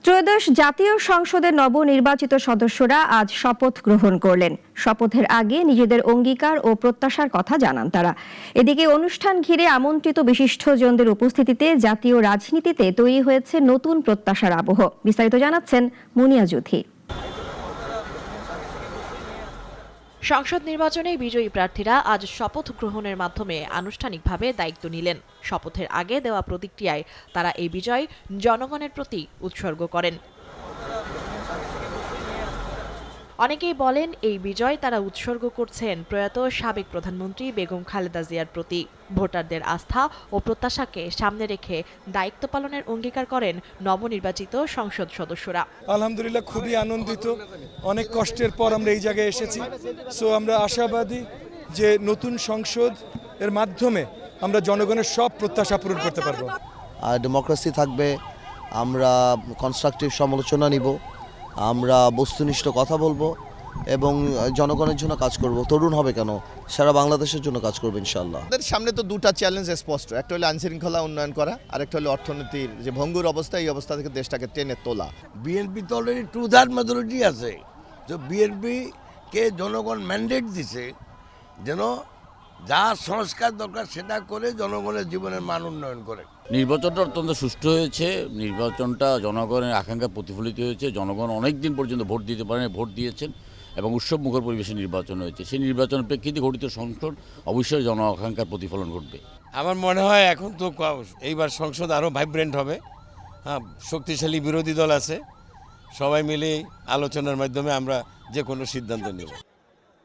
ত্রয়োদশ জাতীয় সংসদের নবনির্বাচিত সদস্যরা আজ শপথ গ্রহণ করলেন। শপথের আগে নিজেদের অঙ্গীকার ও প্রত্যাশার কথা জানান তারা। এদিকে অনুষ্ঠান ঘিরে আমন্ত্রিত বিশিষ্টজনদের উপস্থিতিতে জাতীয় রাজনীতিতে তৈরি হয়েছে নতুন প্রত্যাশার আবহ। বিস্তারিত জানাচ্ছেন মুনিয়া জুথি। সংসদ নির্বাচনে বিজয়ী প্রার্থীরা আজ শপথ গ্রহণের মাধ্যমে আনুষ্ঠানিকভাবে দায়িত্ব নিলেন। শপথের আগে দেওয়া প্রতিক্রিয়ায় তারা এই বিজয় জনগণের প্রতি উৎসর্গ করেন। অনেকেই বলেন এই বিজয় তারা উৎসর্গ করছেন প্রয়াত সাবেক প্রধানমন্ত্রী বেগম খালেদা জিয়ার প্রতি। ভোটারদের আস্থা ও প্রত্যাশাকে সামনে রেখে দায়িত্ব পালনের অঙ্গীকার করেন নবনির্বাচিত সংসদ সদস্যরা। আলহামদুলিল্লাহ, খুবই আনন্দিত। অনেক কষ্টের পর আমরা এই জায়গায় এসেছি। সো আমরা আশাবাদী যে নতুন সংসদ এর মাধ্যমে আমরা জনগণের সব প্রত্যাশা পূরণ করতে পারবো। ডেমোক্রেসি থাকবে, আমরা কনস্ট্রাকটিভ সমালোচনা নিব, আমরা বস্তুনিষ্ঠ কথা বলবো এবং জনগণের জন্য কাজ করব। তরুণ হবে কেন, সারা বাংলাদেশের জন্য কাজ করবো ইনশাআল্লাহ। আমাদের সামনে তো দুটা চ্যালেঞ্জ স্পষ্ট, একটা হলো আইনশৃঙ্খলা উন্নয়ন করা, আর একটা হলো অর্থনীতির যে ভঙ্গুর অবস্থা, এই অবস্থা থেকে দেশটাকে টেনে তোলা। বিএনপি তো অলরেডি 2/3 মেজরিটি আছে, তো বিএনপি কে জনগণ ম্যান্ডেট দিছে যেন যা সংস্কার দরকার সেটা করে জনগণের জীবনের মান উন্নয়ন করে। নির্বাচনটা অত্যন্ত সুষ্ঠু হয়েছে। নির্বাচনটা জনগণের আকাঙ্ক্ষা প্রতিফলিত হয়েছে। জনগণ অনেক দিন পর্যন্ত ভোট দিতে পারেন, ভোট দিয়েছেন এবং উৎসব মুখর পরিবেশে নির্বাচন হয়েছে। সেই নির্বাচনের প্রেক্ষিতে গঠিত সংসদ অবশ্যই জন আকাঙ্ক্ষার প্রতিফলন ঘটবে। আমার মনে হয় এখন তো এইবার সংসদ আরও ভাইব্রেন্ট হবে। হ্যাঁ, শক্তিশালী বিরোধী দল আছে, সবাই মিলে আলোচনার মাধ্যমে আমরা যে কোনো সিদ্ধান্ত নেব।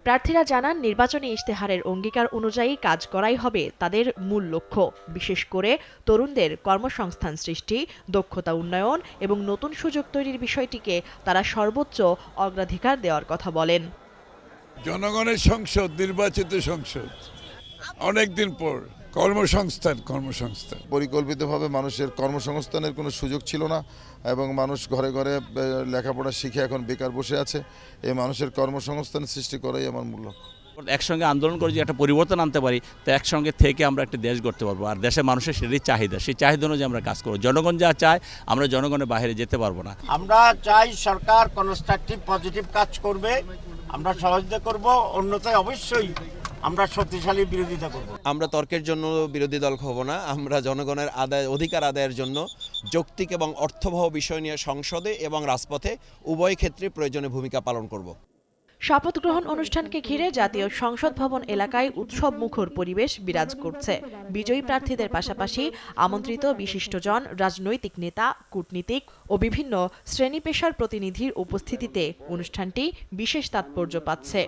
প্রার্থীরা জানান নির্বাচনী ইশতেহারের অঙ্গীকার অনুযায়ী কাজ করাই হবে তাদের মূল লক্ষ্য। বিশেষ করে তরুণদের কর্মসংস্থান সৃষ্টি, দক্ষতা উন্নয়ন এবং নতুন সুযোগ তৈরির বিষয়টিকে তারা সর্বোচ্চ অগ্রাধিকার দেওয়ার কথা বলেন। জনগণের সংসদ, নির্বাচিত সংসদ, অনেকদিন পর কর্মসংস্থান পরিকল্পিতভাবে মানুষের কর্মসংস্থানের কোনো সুযোগ ছিল না এবং মানুষ ঘরে ঘরে লেখাপড়া শিখে এখন বেকার বসে আছে। এই মানুষের কর্মসংস্থান সৃষ্টি করাই আমার মূল লক্ষ্য। একসঙ্গে আন্দোলন করে যে একটা পরিবর্তন আনতে পারি, তো একসঙ্গে থেকে আমরা একটা দেশ গড়তে পারবো। আর দেশের মানুষের সেটাই চাহিদা, সেই চাহিদা অনুযায়ী আমরা কাজ করবো। জনগণ যা চায় আমরা জনগণের বাইরে যেতে পারবো না। আমরা চাই সরকার কনস্ট্রাকটিভ পজিটিভ কাজ করবে, আমরা সহযোগিতা করব, অন্যথায় অবশ্যই আমরা শক্তিশালী বিরোধিতা করব। আমরা তর্কের জন্য বিরোধী দল হব না, আমরা জনগণের অধিকার আদায়ের জন্য যৌক্তিক এবং অর্থবহ বিষয় নিয়ে সংসদে এবং রাজপথে উভয় ক্ষেত্রে প্রয়োজনীয় ভূমিকা পালন করব। শপথ গ্রহণ অনুষ্ঠানকে ঘিরে জাতীয় সংসদ ভবন এলাকায় উৎসব মুখর পরিবেশ বিরাজ করছে। বিজয়ী প্রার্থীদের পাশাপাশি আমন্ত্রিত বিশিষ্টজন, রাজনৈতিক নেতা, কূটনীতিক ও বিভিন্ন শ্রেণী পেশার প্রতিনিধির উপস্থিতিতে অনুষ্ঠানটি বিশেষ তাৎপর্য পাচ্ছে।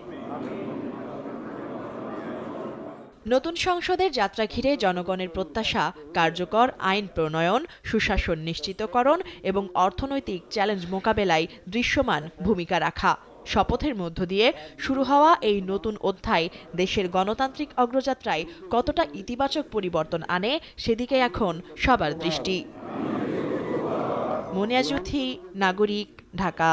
নতুন সংসদের যাত্রা ঘিরে জনগণের প্রত্যাশা কার্যকর আইন প্রণয়ন, সুশাসন নিশ্চিতকরণ এবং অর্থনৈতিক চ্যালেঞ্জ মোকাবেলায় দৃশ্যমান ভূমিকা রাখা। শপথের মধ্য দিয়ে শুরু হওয়া এই নতুন অধ্যায় দেশের গণতান্ত্রিক অগ্রযাত্রায় কতটা ইতিবাচক পরিবর্তন আনে সেদিকে এখন সবার দৃষ্টি। মুনিয়া জুথি, নাগরিক, ঢাকা।